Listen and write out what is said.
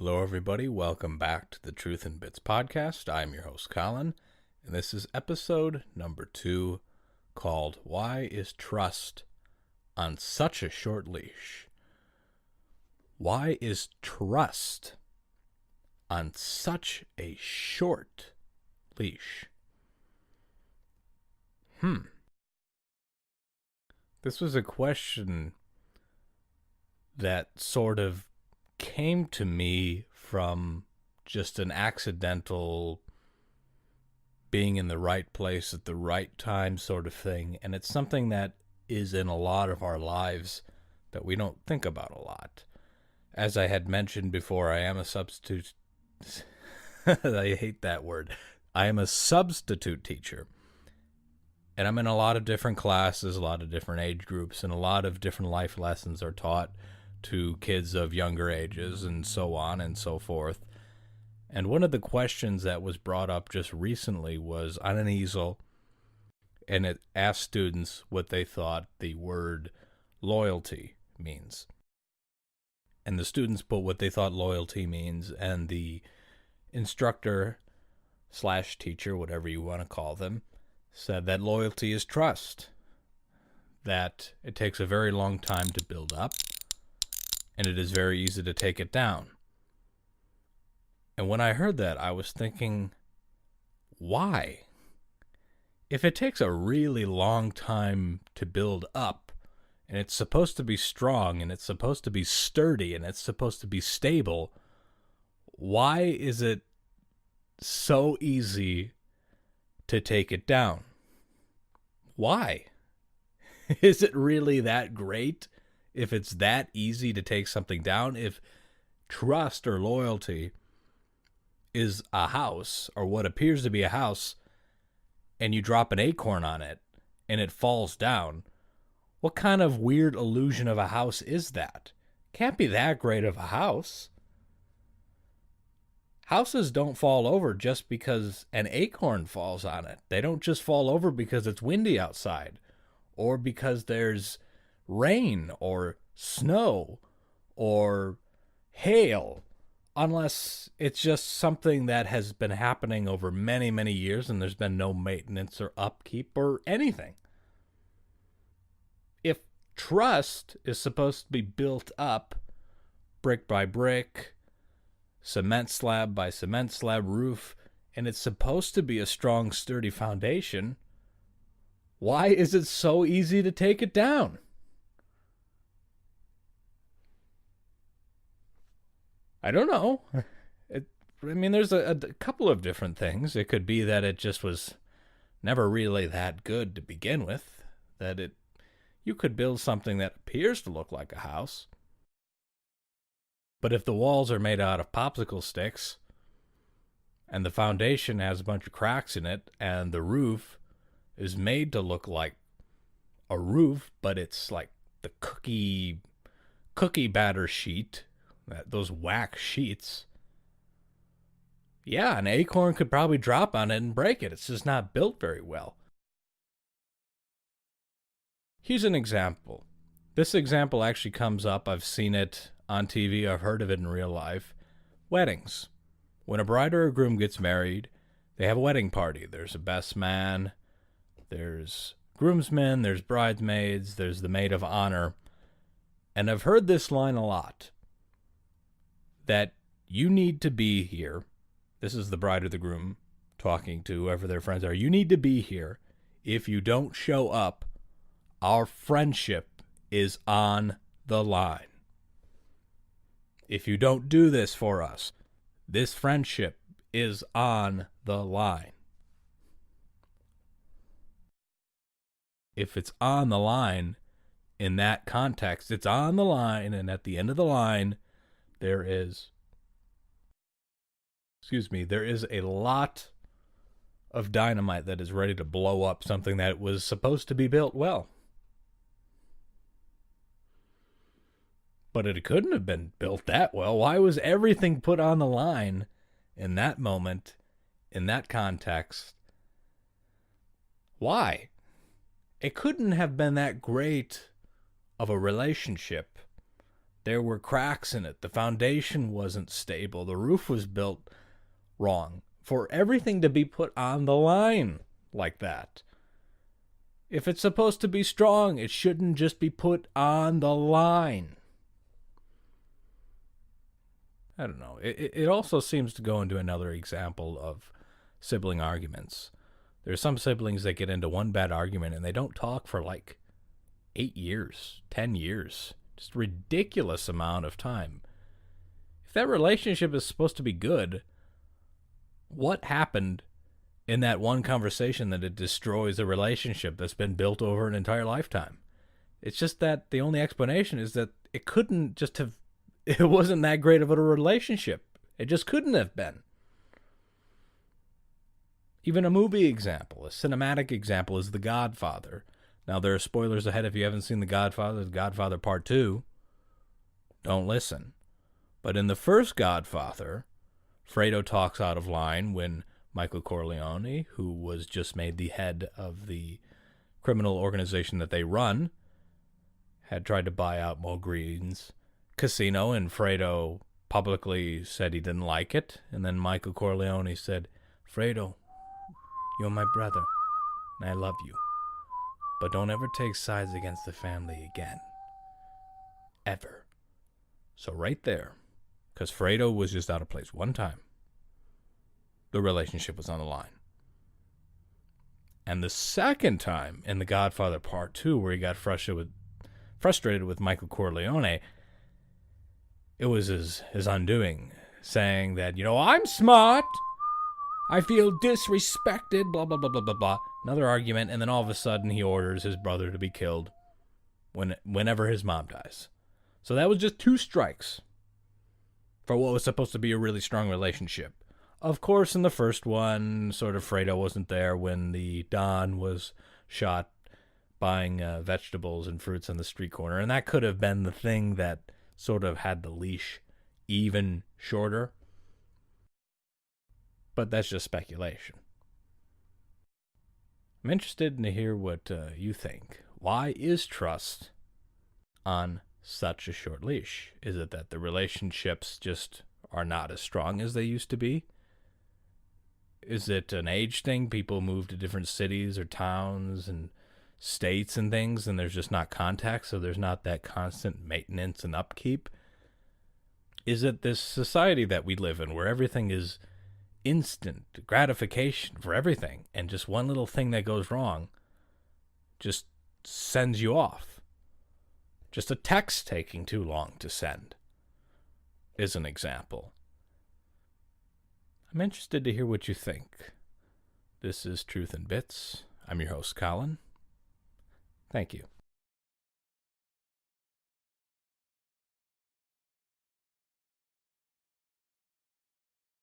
Hello, everybody. Welcome back to the Truth in Bits podcast. I'm your host, Colin, and this is episode number 2 called Why is Trust on Such a Short Leash? Why is trust on such a short leash? This was a question that sort of came to me from just an accidental being in the right place at the right time sort of thing. And it's something that is in a lot of our lives that we don't think about a lot. As I had mentioned before, I am a substitute. I hate that word. I am a substitute teacher. And I'm in a lot of different classes, a lot of different age groups, and a lot of different life lessons are taught to kids of younger ages and so on and so forth. And one of the questions that was brought up just recently was on an easel, and it asked students what they thought the word loyalty means. And the students put what they thought loyalty means, and the instructor / teacher, whatever you want to call them, said that loyalty is trust, that it takes a very long time to build up, and it is very easy to take it down. And when I heard that, I was thinking, why? If it takes a really long time to build up, and it's supposed to be strong, and it's supposed to be sturdy, and it's supposed to be stable, why is it so easy to take it down? Why? Is it really that great if it's that easy to take something down? If trust or loyalty is a house, or what appears to be a house, and you drop an acorn on it and it falls down, what kind of weird illusion of a house is that? Can't be that great of a house. Houses don't fall over just because an acorn falls on it. They don't just fall over because it's windy outside, or because there's rain or snow or hail, unless it's just something that has been happening over many, many years and there's been no maintenance or upkeep or anything. If trust is supposed to be built up brick by brick, cement slab by cement slab roof, and it's supposed to be a strong, sturdy foundation, why is it so easy to take it down? I don't know. There's a couple of different things. It could be that it just was never really that good to begin with, that you could build something that appears to look like a house, but if the walls are made out of popsicle sticks, and the foundation has a bunch of cracks in it, and the roof is made to look like a roof, but it's like the cookie batter sheet, those wax sheets, yeah, an acorn could probably drop on it and break it. It's just not built very well. Here's an example. This example actually comes up. I've seen it on TV. I've heard of it in real life. Weddings. When a bride or a groom gets married, they have a wedding party. There's a best man, there's groomsmen, there's bridesmaids, there's the maid of honor. And I've heard this line a lot, that you need to be here. This is the bride or the groom talking to whoever their friends are. You need to be here. If you don't show up, our friendship is on the line. If you don't do this for us, this friendship is on the line. If it's on the line in that context, it's on the line, and at the end of the line, there is a lot of dynamite that is ready to blow up something that was supposed to be built well. But it couldn't have been built that well. Why was everything put on the line in that moment, in that context? Why? It couldn't have been that great of a relationship There were cracks in it. The foundation wasn't stable. The roof was built wrong. For everything to be put on the line like that. If it's supposed to be strong, it shouldn't just be put on the line. I don't know. It also seems to go into another example of sibling arguments. There's some siblings that get into one bad argument and they don't talk for like 8 years, 10 years. Just ridiculous amount of time. If that relationship is supposed to be good, what happened in that one conversation that it destroys a relationship that's been built over an entire lifetime? It's just that the only explanation is that it couldn't just have, it wasn't that great of a relationship. It just couldn't have been. Even a movie example, a cinematic example, is The Godfather. Now, there are spoilers ahead if you haven't seen The Godfather Part 2. Don't listen. But in the first Godfather, Fredo talks out of line when Michael Corleone, who was just made the head of the criminal organization that they run, had tried to buy out Mo Green's casino, and Fredo publicly said he didn't like it. And then Michael Corleone said, Fredo, you're my brother, and I love you. But don't ever take sides against the family again. Ever. So right there, because Fredo was just out of place one time, the relationship was on the line. And the second time in The Godfather Part 2, where he got frustrated with Michael Corleone, it was his undoing, saying that, I'm smart, I feel disrespected, blah, blah, blah, blah, blah, blah. Another argument, and then all of a sudden he orders his brother to be killed whenever his mom dies. So that was just 2 strikes for what was supposed to be a really strong relationship. Of course, in the first one, sort of Fredo wasn't there when the Don was shot buying vegetables and fruits on the street corner, and that could have been the thing that sort of had the leash even shorter. But that's just speculation. I'm interested to hear what you think. Why is trust on such a short leash? Is it that the relationships just are not as strong as they used to be? Is it an age thing? People move to different cities or towns and states and things, and there's just not contact, so there's not that constant maintenance and upkeep? Is it this society that we live in where everything is instant gratification for everything, and just one little thing that goes wrong just sends you off? Just a text taking too long to send is an example. I'm interested to hear what you think. This is Truth in Bits. I'm your host, Colin. Thank you.